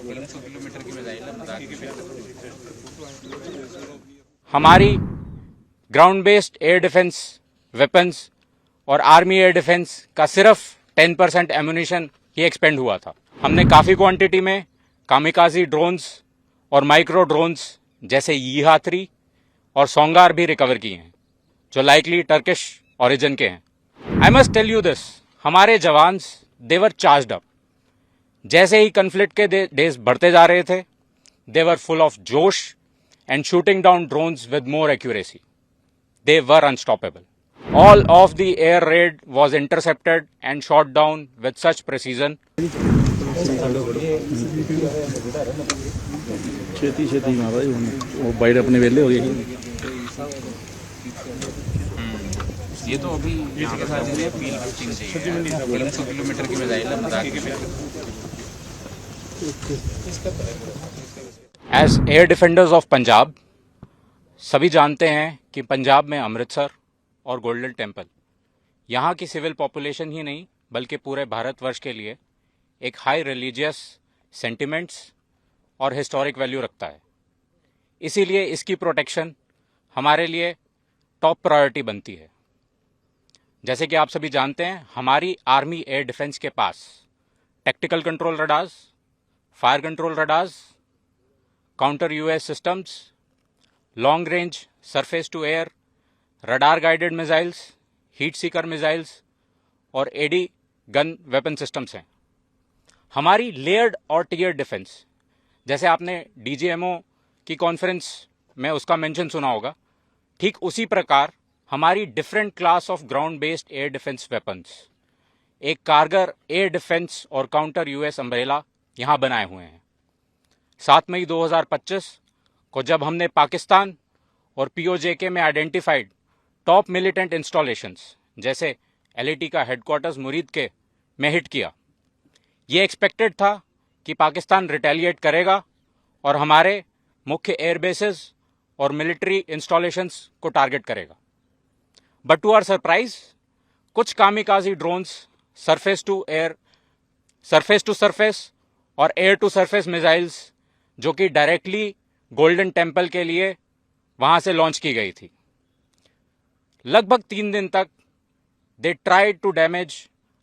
300 kilometre की missile है, मजाक की बात है। हमारी ground based air defence weapons और आर्मी एयर डिफेंस का सिर्फ 10% एम्यूनिशन ही एक्सपेंड हुआ था। हमने काफी क्वांटिटी में कामिकाजी ड्रोन्स और माइक्रो ड्रोन्स जैसे यीहा 3 और सोंगार भी रिकवर किए हैं, जो लाइकली टर्किश ओरिजिन के हैं। I must tell you this, हमारे जवान्स देवर चार्ज्ड अप। जैसे ही कन्फ्लिक्ट के डेज बढ़ते जा रहे थे, they were full of josh and shooting down drones with more accuracy. They were unstoppable. All of the air raid was intercepted and shot down with such precision. ਛੇਤੀ ਮਾਰਦਾ ਜੀ, ਹੁਣ ਉਹ ਬਾਈਟ ਆਪਣੇ ਵੇਲੇ ਹੋ ਗਏ। ये तो अभी यहाँ के साथ ये पील बुस्टिंग चाहिए, 300 किलोमीटर की मिसाइल है, मजाक की बात है। As air defenders of Punjab, सभी जानते हैं कि पंजाब में अमृतसर और गोल्डन टेम्पल यहाँ की सिविल पॉपुलेशन ही नहीं बल्कि पूरे भारतवर्ष के लिए एक हाई रिलीजियस सेंटिमेंट्स और हिस्टोरिक वैल्यू रखता है। इसीलिए इसकी प्रोटेक्शन हमारे लिए टॉप प्रायोरिटी बनती है। जैसे कि आप सभी जानते हैं, हमारी आर्मी एयर डिफेंस के पास tactical control radars, fire control radars, counter US systems, long range surface to air, radar guided missiles, heat seeker missiles और एडी गन वेपन सिस्टम्स हैं। हमारी लेयर्ड और टियर डिफेंस, जैसे आपने डीजीएमओ की conference में उसका मेंशन सुना होगा, ठीक उसी प्रकार हमारी different class of ground based air defence weapons, एक कारगर एयर डिफेंस और काउंटर यूएस अम्ब्रेला यहां बनाए हुए हैं। 7 मई 2025 को जब हमने पाकिस्तान और पीओजेके में आइडेंटिफाइड टॉप मिलिटेंट इंस्टॉलेशंस जैसे एलएटी का हेडक्वार्टर्स मुरीद के में हिट किया, ये एक्सपेक्टेड था कि पाकिस्तान रिटेलिएट करेगा और हमारे मुख्य एयरबेसेस और मिलिट्री इंस्टॉलेशंस को टारगेट करेगा। बट टू आवर सरप्राइज, कुछ kamikaze drones surface to surface और एयर टू सरफेस मिसाइल्स जो कि डायरेक्टली गोल्डन टेम्पल के लिए वहां से लॉन्च की गई थी, लगभग 3 दिन तक they tried to damage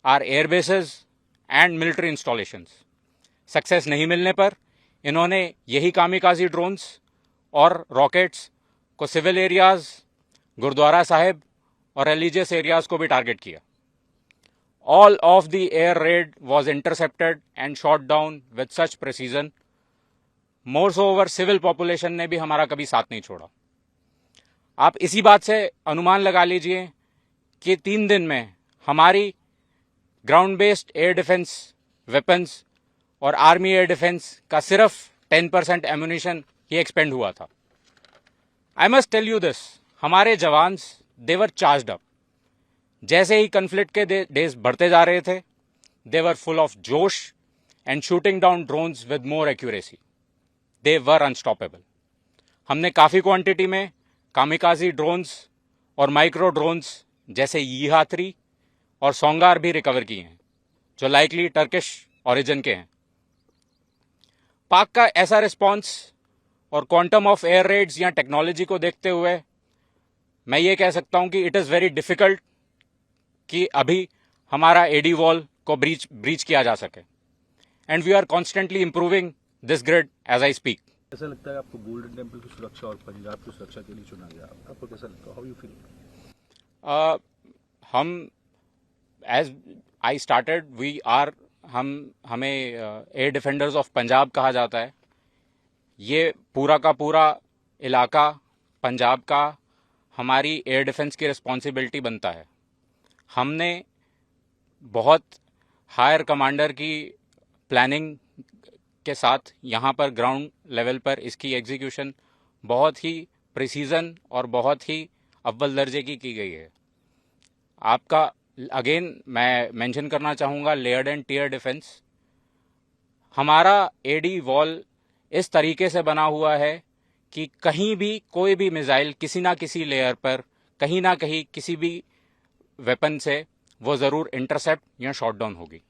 our airbases and military installations. Success नहीं मिलने पर इन्होंने यही कामिकाजी ड्रोन्स और रॉकेट्स को सिविल एरियाज, गुरुद्वारा साहिब और रिलीजियस एरियाज को भी टारगेट किया। All of the air raid was intercepted and shot down with such precision. More so over civil population ने भी हमारा कभी साथ नहीं छोड़ा। आप इसी बात से अनुमान लगा लीजिए कि 3 दिन में हमारी ground based air defence weapons और आर्मी एयर डिफेंस का सिर्फ 10% एम्यूनिशन ही एक्सपेंड हुआ था। I must tell you this, हमारे जवान्स देवर चार्ज्ड अप। जैसे ही कन्फ्लिक्ट के डेज बढ़ते जा रहे थे, देवर फुल ऑफ जोश and shooting down drones with more accuracy. They were unstoppable. हमने काफी क्वांटिटी में कामिकाजी ड्रोन्स और माइक्रो ड्रोन्स जैसे यीहा 3 और सोंगार भी रिकवर किए हैं, जो लाइकली टर्किश ओरिजिन के हैं। पाक का ऐसा रिस्पॉन्स और क्वांटम ऑफ एयर रेड्स या टेक्नोलॉजी को देखते हुए मैं ये कह सकता हूं कि इट इज वेरी डिफिकल्ट कि अभी हमारा एडी वॉल को ब्रीच किया जा सके, and we are constantly improving this grid as I speak. ऐसा लगता है आपको गोल्डन टेम्पल की सुरक्षा और पंजाब की सुरक्षा के लिए चुना गया, आपको कैसा लगता है? How you feel? हम एज आई स्टार्टेड हमें एयर डिफेंडर्स ऑफ पंजाब कहा जाता है। ये पूरा का पूरा इलाका पंजाब का हमारी एयर डिफेंस की रिस्पॉन्सिबिलिटी बनता है। हमने बहुत हायर कमांडर की प्लानिंग के साथ यहाँ पर ग्राउंड लेवल पर इसकी एग्जीक्यूशन बहुत ही प्रिसीजन और बहुत ही अव्वल दर्जे की गई है। आपका अगेन मैं मेंशन करना चाहूँगा लेयर्ड एंड टियर डिफेंस। हमारा एडी वॉल इस तरीके से बना हुआ है कि कहीं भी कोई भी मिसाइल किसी ना किसी लेयर पर कहीं ना कहीं किसी भी वेपन से वो ज़रूर इंटरसेप्ट या शॉट डाउन होगी।